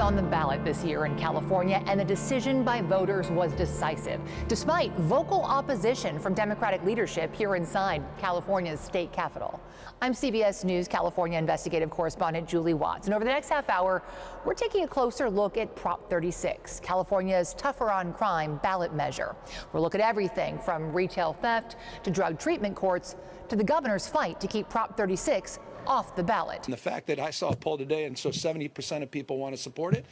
on the ballot this year in California, and the decision by voters was decisive, despite vocal opposition from Democratic leadership here inside California's state capitol. I'm CBS News California investigative correspondent Julie Watts, and over the next half hour, we're taking a closer look at Prop 36, California's tougher on crime ballot measure. We'll look at everything from retail theft to drug treatment courts to the governor's fight to keep Prop 36 off the ballot. And the fact that I saw a poll today and so 70% of people want to support it,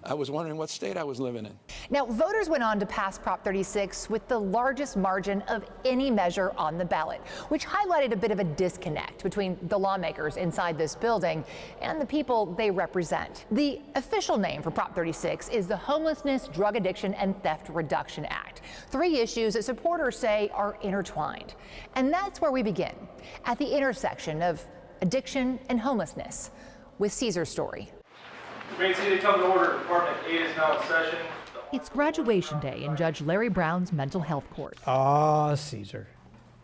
I was wondering what state I was living in. Now, voters went on to pass Prop 36 with the largest margin of any measure on the ballot, which highlighted a bit of a disconnect between the lawmakers inside this building and the people they represent. The official name for Prop 36 is the Homelessness, Drug Addiction, and Theft Reduction Act. 3 issues that supporters say are intertwined. And that's where we begin, at the intersection of addiction and homelessness, with Caesar's story. Great city, come to order. Department 8 is now in session. It's graduation day in Judge Larry Brown's mental health court. Ah, Caesar.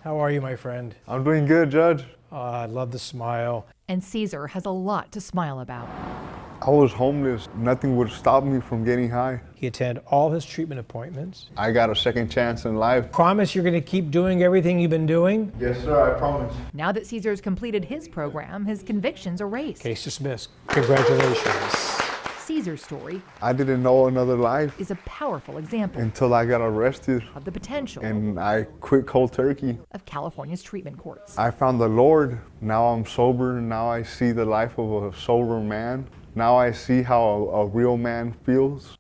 How are you, my friend? I'm doing good, Judge. I love the smile. And Caesar has a lot to smile about. I was homeless. Nothing would stop me from getting high. He attended all his treatment appointments. I got a second chance in life. Promise you're going to keep doing everything you've been doing? Yes, sir, I promise. Now that Caesar's completed his program, his convictions erased. Case dismissed. Congratulations. Caesar's story I didn't know another life is a powerful example until I got arrested of the potential and I quit cold turkey. of California's treatment courts. I found the Lord. Now I'm sober. Now I see the life of a sober man. Now I see how a real man feels.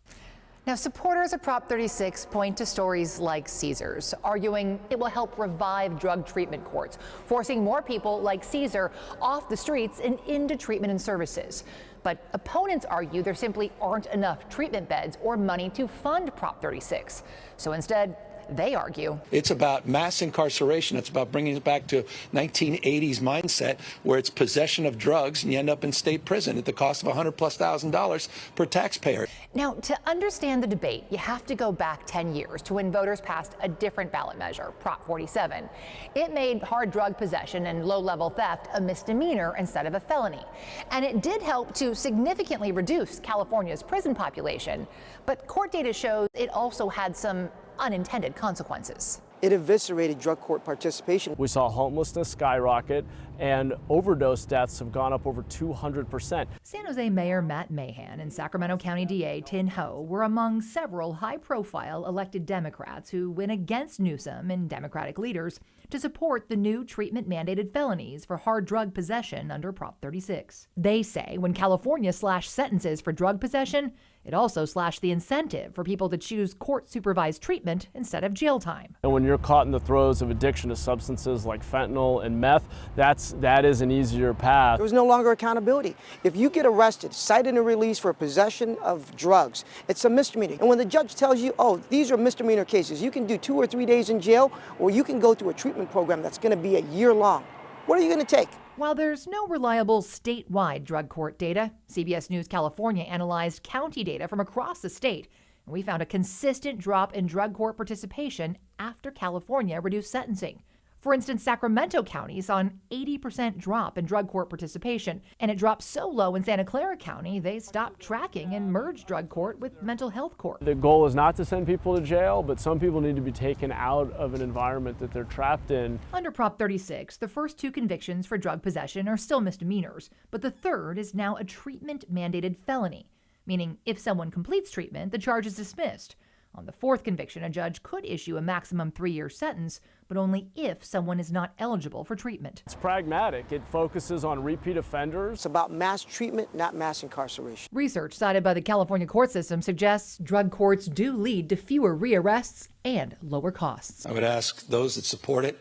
Now, supporters of Prop 36 point to stories like Caesar's, arguing it will help revive drug treatment courts, forcing more people like Caesar off the streets and into treatment and services. But opponents argue there simply aren't enough treatment beds or money to fund Prop 36. So instead, they argue It's about mass incarceration. It's about bringing it back to 1980s mindset where it's possession of drugs and you end up in state prison at the cost of $100,000+ per taxpayer. Now, to understand the debate, you have to go back 10 years to when voters passed a different ballot measure, Prop 47. It made hard drug possession and low-level theft a misdemeanor instead of a felony. And it did help to significantly reduce California's prison population. But court data shows it also had some unintended consequences. It eviscerated drug court participation. We saw homelessness skyrocket and overdose deaths have gone up over 200%. San Jose Mayor Matt Mahan and Sacramento County DA Tin Ho were among several high-profile elected Democrats who went against Newsom and Democratic leaders to support the new treatment-mandated felonies for hard drug possession under Prop 36. They say when California slashed sentences for drug possession, it also slashed the incentive for people to choose court-supervised treatment instead of jail time. And when you're caught in the throes of addiction to substances like fentanyl and meth, that is an easier path. There was no longer accountability. If you get arrested, cited and released for possession of drugs, it's a misdemeanor. And when the judge tells you, oh, these are misdemeanor cases, you can do 2 or 3 days in jail, or you can go through a treatment program that's going to be a year long. What are you going to take? While there's no reliable statewide drug court data, CBS News California analyzed county data from across the state, and we found a consistent drop in drug court participation after California reduced sentencing. For instance, Sacramento County saw an 80% drop in drug court participation, and it dropped so low in Santa Clara County, they stopped tracking and merged drug court with mental health court. The goal is not to send people to jail, but some people need to be taken out of an environment that they're trapped in. Under Prop 36, the first 2 convictions for drug possession are still misdemeanors, but the third is now a treatment-mandated felony, meaning if someone completes treatment, the charge is dismissed. On the 4th conviction, a judge could issue a maximum 3-year sentence, but only if someone is not eligible for treatment. It's pragmatic. It focuses on repeat offenders. It's about mass treatment, not mass incarceration. Research cited by the California court system suggests drug courts do lead to fewer rearrests and lower costs. I would ask those that support it,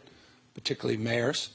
particularly mayors,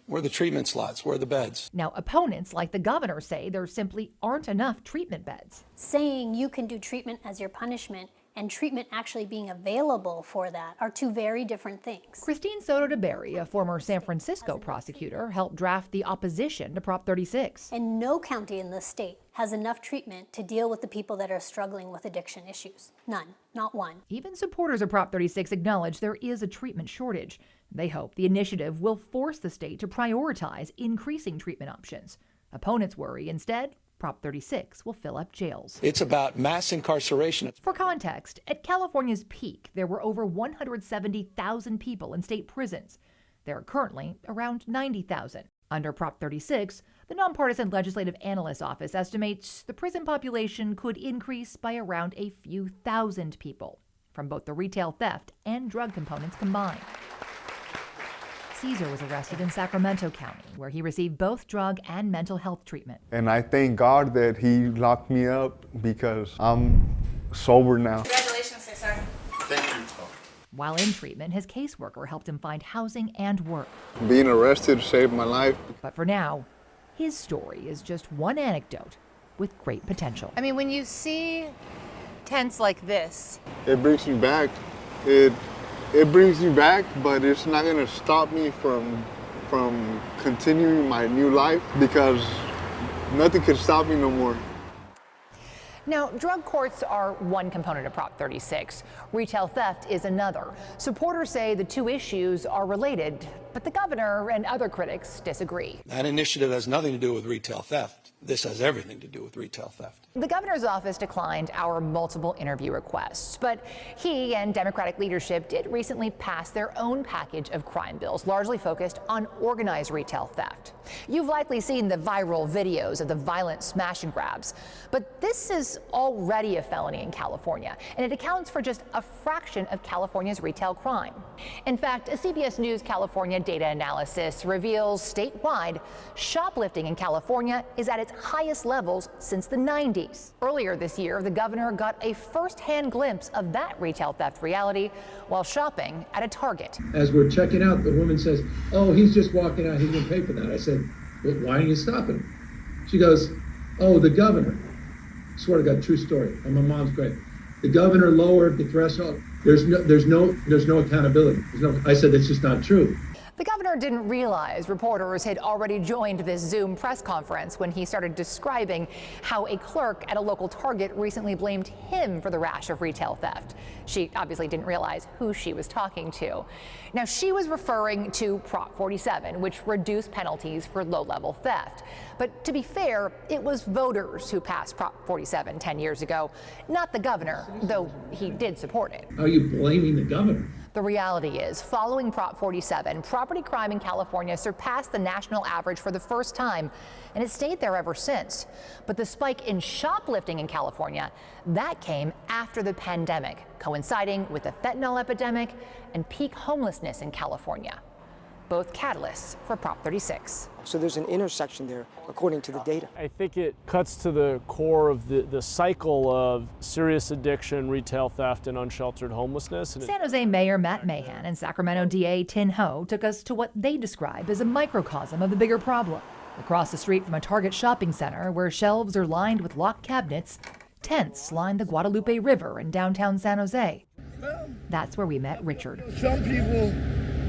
where are the treatment slots? Where are the beds? Now, opponents like the governor say there simply aren't enough treatment beds. Saying you can do treatment as your punishment and treatment actually being available for that are 2 very different things. Christine Soto de Berry, a former San Francisco prosecutor, helped draft the opposition to Prop 36. And no county in the state has enough treatment to deal with the people that are struggling with addiction issues. None, not one. Even supporters of Prop 36 acknowledge there is a treatment shortage. They hope the initiative will force the state to prioritize increasing treatment options. Opponents worry instead Prop 36 will fill up jails. It's about mass incarceration. For context, at California's peak, there were over 170,000 people in state prisons. There are currently around 90,000. Under Prop 36, the nonpartisan Legislative Analyst's Office estimates the prison population could increase by around a few thousand people from both the retail theft and drug components combined. Caesar was arrested in Sacramento County, where he received both drug and mental health treatment. And I thank God that he locked me up because I'm sober now. Congratulations, Cesar. Thank you. While in treatment, his caseworker helped him find housing and work. Being arrested saved my life. But for now, his story is just one anecdote with great potential. I mean, when you see tents like this, It brings me back. It brings me back, but it's not gonna stop me from continuing my new life because nothing can stop me no more. Now, drug courts are one component of Prop 36. Retail theft is another. Supporters say the two issues are related, but the governor and other critics disagree. That initiative has nothing to do with retail theft. This has everything to do with retail theft. The governor's office declined our multiple interview requests, but he and Democratic leadership did recently pass their own package of crime bills, largely focused on organized retail theft. You've likely seen the viral videos of the violent smash and grabs, but this is already a felony in California, and it accounts for just a fraction of California's retail crime. In fact, a CBS News California data analysis reveals statewide shoplifting in California is at its highest levels since the 90s. Earlier this year, the governor got a first-hand glimpse of that retail theft reality while shopping at a Target. As we're checking out, the woman says, "Oh, he's just walking out. He's going to pay for that." I said, "Well, why are you stopping him?" She goes, "Oh, the governor." I swear to God, true story. And my mom's great. The governor lowered the threshold. There's no accountability. I said, "That's just not true." The governor didn't realize reporters had already joined this Zoom press conference when he started describing how a clerk at a local Target recently blamed him for the rash of retail theft. She obviously didn't realize who she was talking to. Now, she was referring to Prop 47, which reduced penalties for low-level theft. But to be fair, it was voters who passed Prop 47 10 years ago, not the governor, though he did support it. How are you blaming the governor? The reality is, following Prop 47, property crime in California surpassed the national average for the first time, and it stayed there ever since. But the spike in shoplifting in California, that came after the pandemic, coinciding with the fentanyl epidemic and peak homelessness in California, both catalysts for Prop 36. So there's an intersection there, according to the data. I think it cuts to the core of the cycle of serious addiction, retail theft, and unsheltered homelessness. San Jose Mayor Matt Mahan and Sacramento DA Tin Ho took us to what they describe as a microcosm of the bigger problem. Across the street from a Target shopping center where shelves are lined with locked cabinets, tents line the Guadalupe River in downtown San Jose. That's where we met Richard. Some people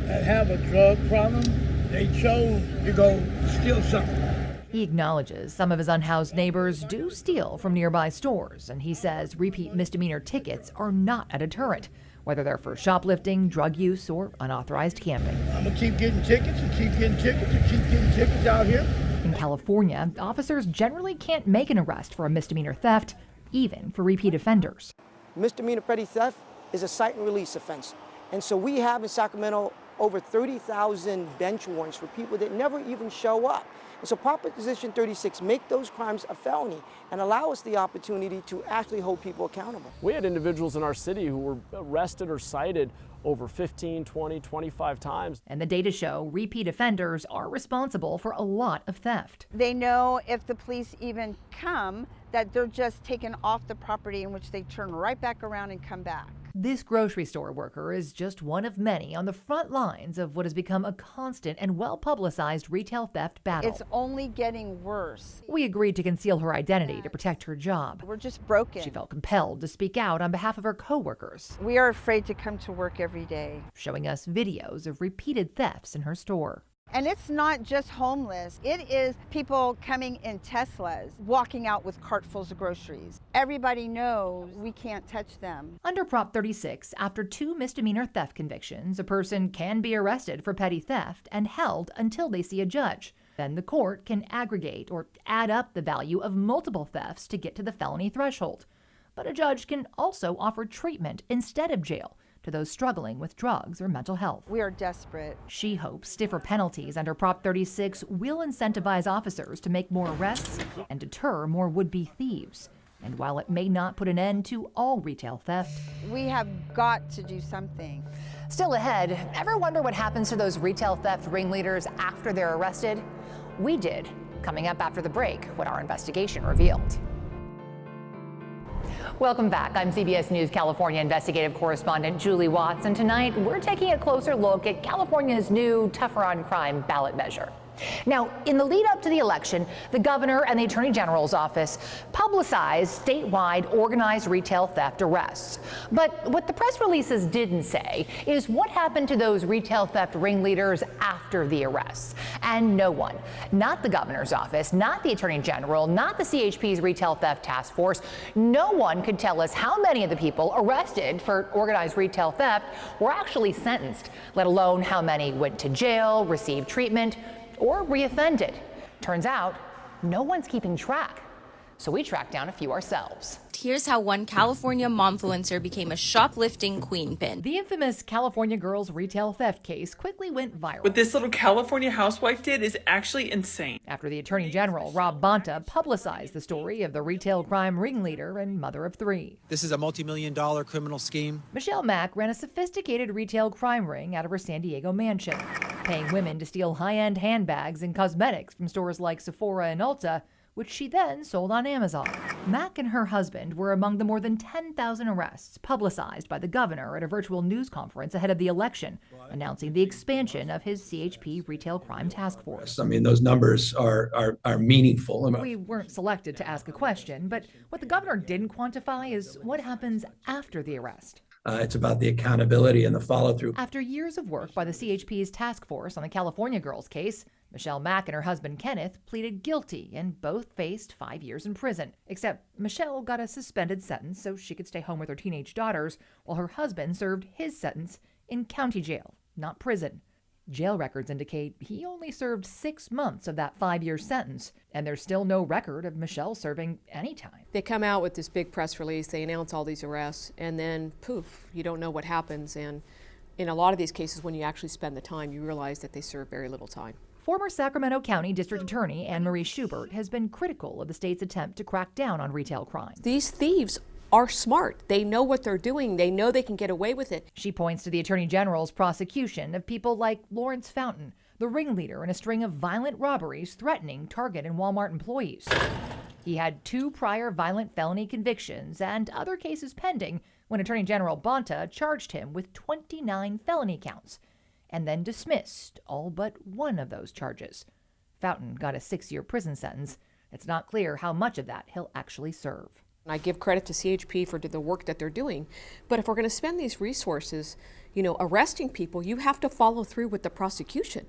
that have a drug problem, they chose to go steal something. He acknowledges some of his unhoused neighbors do steal from nearby stores, and he says repeat misdemeanor tickets are not a deterrent, whether they're for shoplifting, drug use, or unauthorized camping. I'm gonna keep getting tickets and keep getting tickets and keep getting tickets out here. In California, officers generally can't make an arrest for a misdemeanor theft, even for repeat offenders. Misdemeanor petty theft is a cite and release offense. And so we have in Sacramento over 30,000 bench warrants for people that never even show up. And so Proposition 36 make those crimes a felony and allow us the opportunity to actually hold people accountable. We had individuals in our city who were arrested or cited over 15, 20, 25 times. And the data show repeat offenders are responsible for a lot of theft. They know if the police even come that they're just taken off the property, in which they turn right back around and come back. This grocery store worker is just one of many on the front lines of what has become a constant and well-publicized retail theft battle. It's only getting worse. We agreed to conceal her identity to protect her job. We're just broken. She felt compelled to speak out on behalf of her coworkers. We are afraid to come to work every day. Showing us videos of repeated thefts in her store. And it's not just homeless. It is people coming in Teslas, walking out with cartfuls of groceries. Everybody knows we can't touch them. Under Prop 36, after 2 misdemeanor theft convictions, a person can be arrested for petty theft and held until they see a judge. Then the court can aggregate or add up the value of multiple thefts to get to the felony threshold. But a judge can also offer treatment instead of jail to those struggling with drugs or mental health. We are desperate. She hopes stiffer penalties under Prop 36 will incentivize officers to make more arrests and deter more would-be thieves. And while it may not put an end to all retail theft, We have got to do something. still ahead, ever wonder what happens to those retail theft ringleaders after they're arrested? We did, coming up after the break, what our investigation revealed. Welcome back. I'm CBS News California investigative correspondent Julie Watts, and tonight we're taking a closer look at California's new tougher on crime ballot measure. Now, in the lead up to the election, the governor and the attorney general's office publicized statewide organized retail theft arrests. But what the press releases didn't say is what happened to those retail theft ringleaders after the arrests. And no one, not the governor's office, not the attorney general, not the CHP's retail theft task force, no one could tell us how many of the people arrested for organized retail theft were actually sentenced, let alone how many went to jail, received treatment, or reoffended. Turns out, no one's keeping track. So we tracked down a few ourselves. Here's how one California momfluencer became a shoplifting queen pin. The infamous California girls retail theft case quickly went viral. What this little California housewife did is actually insane. After the Attorney General, Rob Bonta, publicized the story of the retail crime ringleader and mother of three. This is a multi-million-dollar criminal scheme. Michelle Mack ran a sophisticated retail crime ring out of her San Diego mansion, paying women to steal high-end handbags and cosmetics from stores like Sephora and Ulta, which she then sold on Amazon. Mack and her husband were among the more than 10,000 arrests publicized by the governor at a virtual news conference ahead of the election, announcing the expansion of his CHP retail crime task force. I mean, those numbers are meaningful. We weren't selected to ask a question, but what the governor didn't quantify is what happens after the arrest. It's about the accountability and the follow-through. After years of work by the CHP's task force on the California girls case, Michelle Mack and her husband Kenneth pleaded guilty and both faced 5 years in prison. Except Michelle got a suspended sentence so she could stay home with her teenage daughters, while her husband served his sentence in county jail, not prison. Jail records indicate he only served 6 months of that 5-year sentence, and there's still no record of Michelle serving any time. They come out with this big press release, they announce all these arrests, and then poof, you don't know what happens. And in a lot of these cases, when you actually spend the time, you realize that they serve very little time. Former Sacramento County District Attorney Anne-Marie Schubert has been critical of the state's attempt to crack down on retail crime. These thieves are smart. They know what they're doing. They know they can get away with it. She points to the Attorney General's prosecution of people like Lawrence Fountain, the ringleader in a string of violent robberies threatening Target and Walmart employees. He had 2 prior violent felony convictions and other cases pending when Attorney General Bonta charged him with 29 felony counts and then dismissed all but one of those charges. Fountain got a 6-year prison sentence. It's not clear how much of that he'll actually serve. I give credit to CHP for the work that they're doing, but if we're going to spend these resources, arresting people, you have to follow through with the prosecution.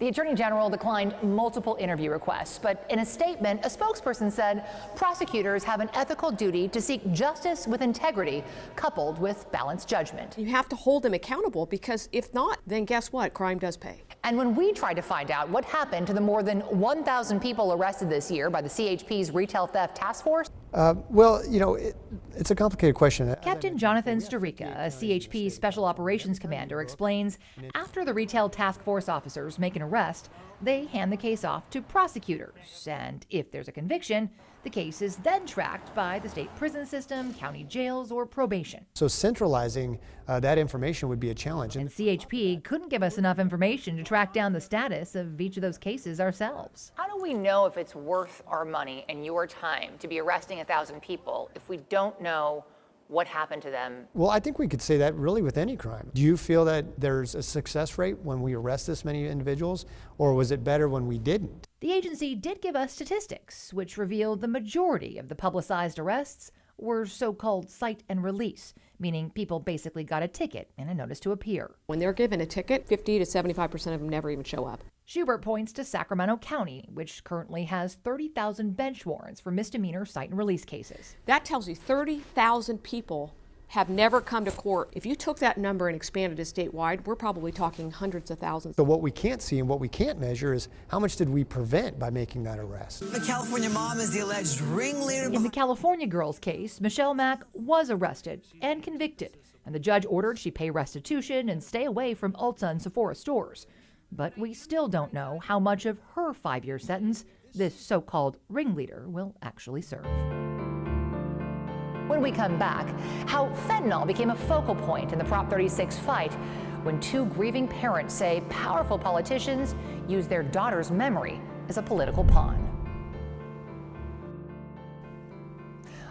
The Attorney General declined multiple interview requests, but in a statement, a spokesperson said prosecutors have an ethical duty to seek justice with integrity, coupled with balanced judgment. You have to hold them accountable, because if not, then guess what? Crime does pay. And when we tried to find out what happened to the more than 1,000 people arrested this year by the CHP's retail theft task force, it's a complicated question. Captain Jonathan Starica, a CHP Special Operations Commander, explains after the retail task force officers make an arrest, they hand the case off to prosecutors. And if there's a conviction, the case is then tracked by the state prison system, county jails, or probation. So centralizing that information would be a challenge. And CHP couldn't give us enough information to track down the status of each of those cases ourselves. How do we know if it's worth our money and your time to be arresting 1,000 people if we don't know what happened to them? Well, I think we could say that really with any crime. Do you feel that there's a success rate when we arrest this many individuals, or was it better when we didn't? The agency did give us statistics, which revealed the majority of the publicized arrests were so-called cite and release, meaning people basically got a ticket and a notice to appear. When they're given a ticket, 50 to 75% of them never even show up. Schubert points to Sacramento County, which currently has 30,000 bench warrants for misdemeanor cite and release cases. That tells you 30,000 people have never come to court. If you took that number and expanded it statewide, we're probably talking hundreds of thousands. So what we can't see and what we can't measure is how much did we prevent by making that arrest. The California mom is the alleged ringleader. In the California girl's case, Michelle Mack was arrested and convicted, and the judge ordered she pay restitution and stay away from Ulta and Sephora stores. But we still don't know how much of her 5-year sentence this so-called ringleader will actually serve. When we come back, how fentanyl became a focal point in the Prop 36 fight when 2 grieving parents say powerful politicians use their daughter's memory as a political pawn.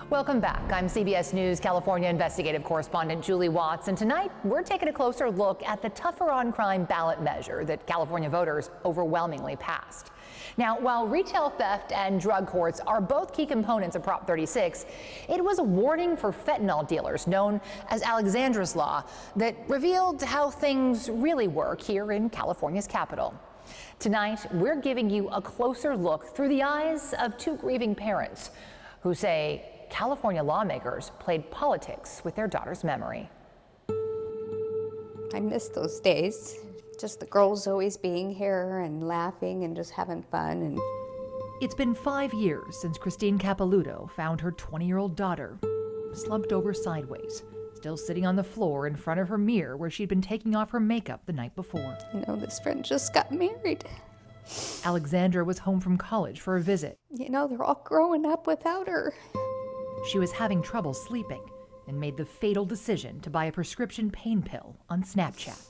Welcome back. I'm CBS News California investigative correspondent Julie Watts, and tonight we're taking a closer look at the tougher on crime ballot measure that California voters overwhelmingly passed. Now, while retail theft and drug courts are both key components of Prop 36, it was a warning for fentanyl dealers known as Alexandra's Law that revealed how things really work here in California's capital. Tonight, we're giving you a closer look through the eyes of 2 grieving parents who say California lawmakers played politics with their daughter's memory. I miss those days. Just the girls always being here and laughing and just having fun. And it's been 5 years since Christine Capilouto found her 20-year-old daughter slumped over sideways, still sitting on the floor in front of her mirror where she'd been taking off her makeup the night before. You know, this friend just got married. Alexandra was home from college for a visit. You know, they're all growing up without her. She was having trouble sleeping and made the fatal decision to buy a prescription pain pill on Snapchat.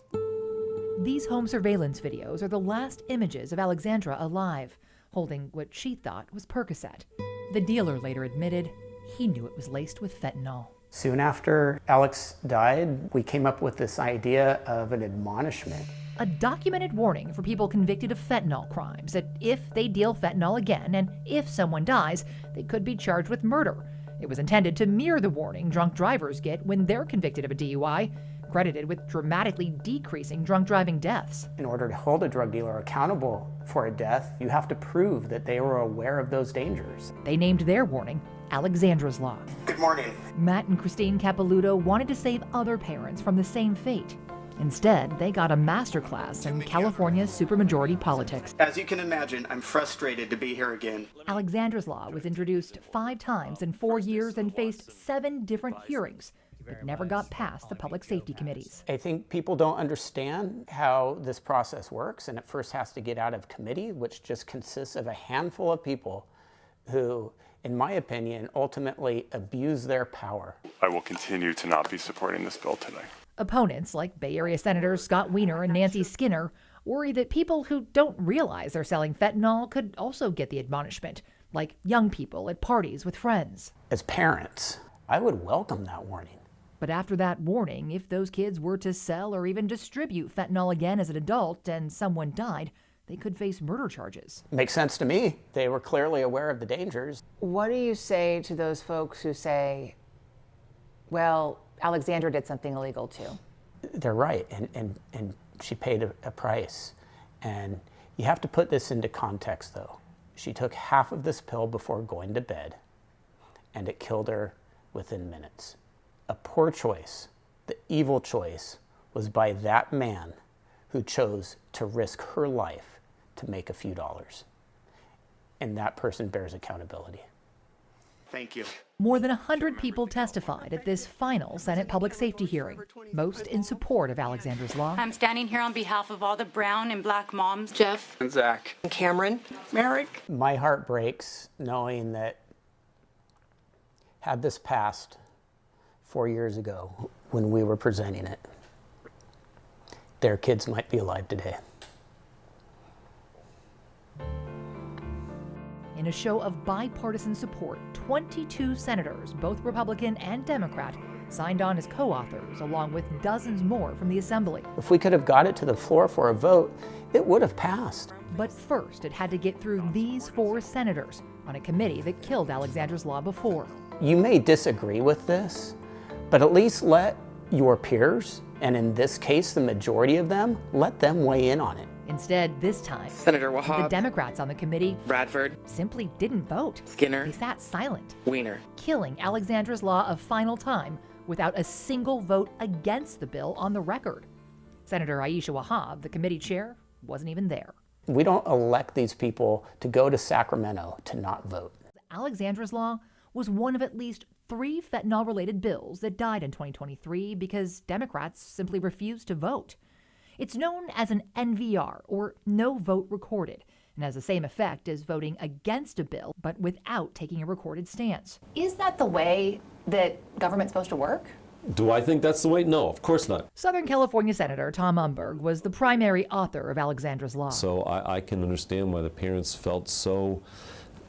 These home surveillance videos are the last images of Alexandra alive, holding what she thought was Percocet. The dealer later admitted he knew it was laced with fentanyl. Soon after Alex died, we came up with this idea of an admonishment. A documented warning for people convicted of fentanyl crimes that if they deal fentanyl again and if someone dies, they could be charged with murder. It was intended to mirror the warning drunk drivers get when they're convicted of a DUI, credited with dramatically decreasing drunk driving deaths. In order to hold a drug dealer accountable for a death, you have to prove that they were aware of those dangers. They named their warning Alexandra's Law. Good morning. Matt and Christine Capilouto wanted to save other parents from the same fate. Instead, they got a masterclass in California's supermajority politics. As you can imagine, I'm frustrated to be here again. Alexandra's Law was introduced 5 times in 4 years and faced 7 different hearings, but never got past the public safety committees. I think people don't understand how this process works, and it first has to get out of committee, which just consists of a handful of people who, in my opinion, ultimately abuse their power. I will continue to not be supporting this bill today. Opponents like Bay Area Senators Scott Wiener and Nancy Skinner worry that people who don't realize they're selling fentanyl could also get the admonishment, like young people at parties with friends. As parents, I would welcome that warning. But after that warning, if those kids were to sell or even distribute fentanyl again as an adult and someone died, they could face murder charges. Makes sense to me. They were clearly aware of the dangers. What do you say to those folks who say, well, Alexandra did something illegal too? They're right, and she paid a price. And you have to put this into context, though. She took half of this pill before going to bed, and it killed her within minutes. A poor choice, the evil choice, was by that man who chose to risk her life to make a few dollars. And that person bears accountability. Thank you. More than 100 people testified at this final Senate public safety hearing, most in support of Alexandra's Law. I'm standing here on behalf of all the brown and black moms. Jeff. And Zach. And Cameron. Merrick. My heart breaks knowing that had this passed 4 years ago when we were presenting it, their kids might be alive today. In a show of bipartisan support, 22 senators, both Republican and Democrat, signed on as co-authors, along with dozens more from the Assembly. If we could have got it to the floor for a vote, it would have passed. But first, it had to get through these 4 senators on a committee that killed Alexandra's Law before. You may disagree with this, but at least let your peers, and in this case, the majority of them, let them weigh in on it. Instead, this time, Senator Wahab, the Democrats on the committee, Bradford, simply didn't vote. Skinner, they sat silent, Wiener, killing Alexandra's Law a final time without a single vote against the bill on the record. Senator Aisha Wahab, the committee chair, wasn't even there. We don't elect these people to go to Sacramento to not vote. Alexandra's law was one of at least 3 fentanyl-related bills that died in 2023 because Democrats simply refused to vote. It's known as an NVR, or no vote recorded, and has the same effect as voting against a bill, but without taking a recorded stance. Is that the way that government's supposed to work? Do I think that's the way? No, of course not. Southern California Senator Tom Umberg was the primary author of Alexandra's law. So I can understand why the parents felt so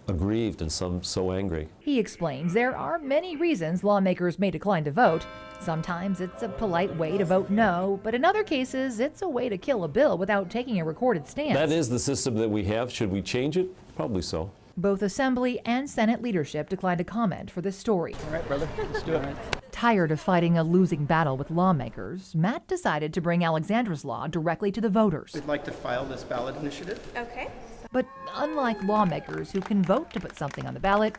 aggrieved and some so angry. He explains there are many reasons lawmakers may decline to vote. Sometimes it's a polite way to vote no, but in other cases, it's a way to kill a bill without taking a recorded stance. That is the system that we have. Should we change it? Probably so. Both Assembly and Senate leadership declined to comment for this story. All right, brother, let's do it. Tired of fighting a losing battle with lawmakers, Matt decided to bring Alexandra's law directly to the voters. We'd like to file this ballot initiative. Okay. But unlike lawmakers who can vote to put something on the ballot,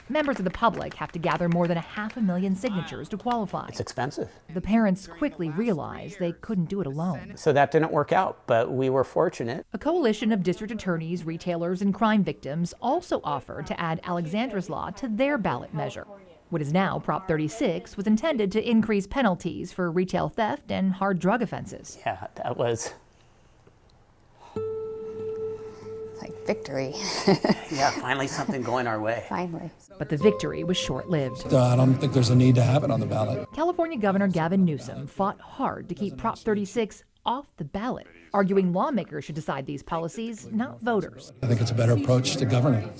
members of the public have to gather more than 500,000 signatures to qualify. It's expensive. The parents quickly realized they couldn't do it alone. So that didn't work out, but we were fortunate. A coalition of district attorneys, retailers, and crime victims also offered to add Alexandra's law to their ballot measure. What is now Prop 36 was intended to increase penalties for retail theft and hard drug offenses. Yeah, that was like victory. Yeah, finally something going our way. Finally. But the victory was short-lived. I don't think there's a need to have it on the ballot. California Governor Gavin Newsom fought hard to keep Prop 36 off the ballot, arguing lawmakers should decide these policies, not voters. I think it's a better approach to governing.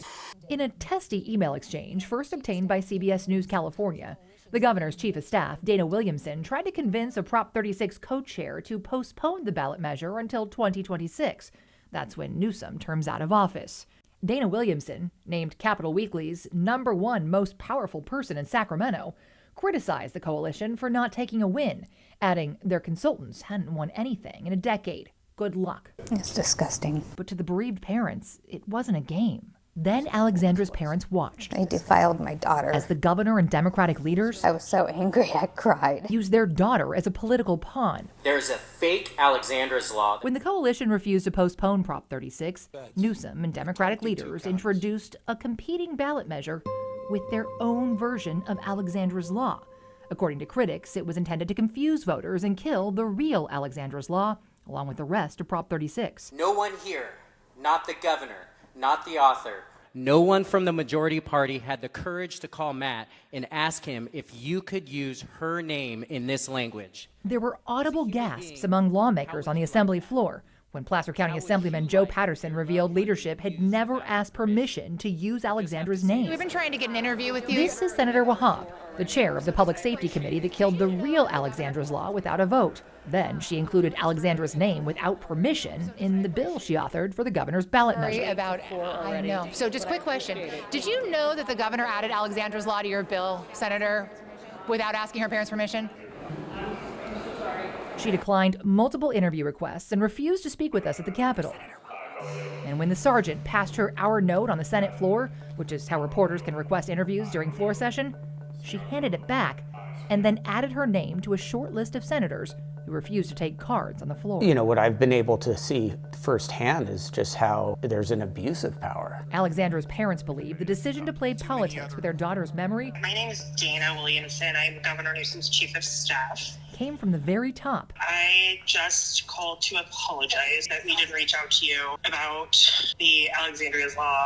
In a testy email exchange first obtained by CBS News California, the governor's chief of staff, Dana Williamson, tried to convince a Prop 36 co-chair to postpone the ballot measure until 2026. That's when Newsom terms out of office. Dana Williamson, named Capital Weekly's #1 most powerful person in Sacramento, criticized the coalition for not taking a win, adding their consultants hadn't won anything in a decade. Good luck. It's disgusting. But to the bereaved parents, it wasn't a game. Then Alexandra's parents watched. They defiled my daughter. As the governor and Democratic leaders, I was so angry I cried. Used their daughter as a political pawn. There's a fake Alexandra's law. When the coalition refused to postpone Prop 36, Newsom and Democratic leaders introduced a competing ballot measure with their own version of Alexandra's law. According to critics, it was intended to confuse voters and kill the real Alexandra's law, along with the rest of Prop 36. No one here, not the governor, not the author, no one from the majority party had the courage to call Matt and ask him if you could use her name in this language. There were audible gasps among lawmakers on the assembly floor when Placer County Assemblyman Joe Patterson revealed leadership had never asked permission to use Alexandra's name. We've been trying to get an interview with you. This is Senator Wahab, the chair of the Public Safety Committee that killed the real Alexandra's law without a vote. Then she included Alexandra's name without permission in the bill she authored for the governor's ballot measure. I know. So just quick question. Did you know that the governor added Alexandra's law to your bill, Senator, without asking her parents' permission? She declined multiple interview requests and refused to speak with us at the Capitol. And when the sergeant passed her our note on the Senate floor, which is how reporters can request interviews during floor session, she handed it back and then added her name to a short list of senators who refused to take cards on the floor. You know, what I've been able to see firsthand is just how there's an abuse of power. Alexandra's parents believe the decision to play politics with their daughter's memory. My name is Dana Williamson. I'm Governor Newsom's chief of staff. Came from the very top. I just called to apologize that we didn't reach out to you about the Alexandra's law.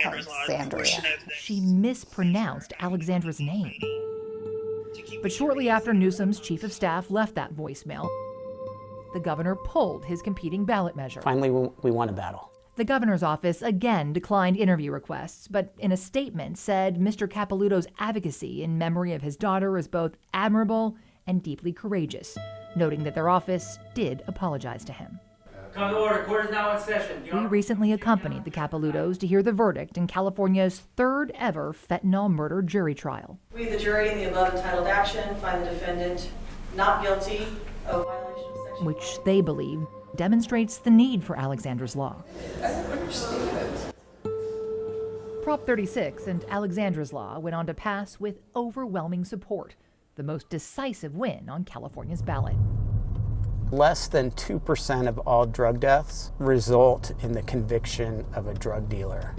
She mispronounced Alexandra's name. But shortly after Newsom's chief of staff left that voicemail, the governor pulled his competing ballot measure. Finally, we won a battle. The governor's office again declined interview requests, but in a statement said Mr. Capilouto's advocacy in memory of his daughter is both admirable and deeply courageous, noting that their office did apologize to him. Come to order. Court is now in session. We recently accompanied the Capiloutos to hear the verdict in California's third ever fentanyl murder jury trial. We, the jury, in the above entitled action, find the defendant not guilty of violation of section... which they believe demonstrates the need for Alexandra's law. I don't understand it. Prop 36 and Alexandra's law went on to pass with overwhelming support. the most decisive win on California's ballot. Less than 2% of all drug deaths result in the conviction of a drug dealer.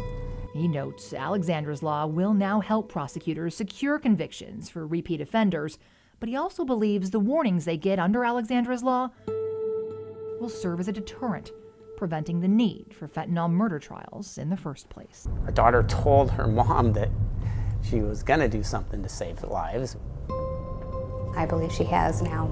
He notes Alexandra's law will now help prosecutors secure convictions for repeat offenders, but he also believes the warnings they get under Alexandra's law will serve as a deterrent, preventing the need for fentanyl murder trials in the first place. Her daughter told her mom that she was going to do something to save lives. I believe she has now.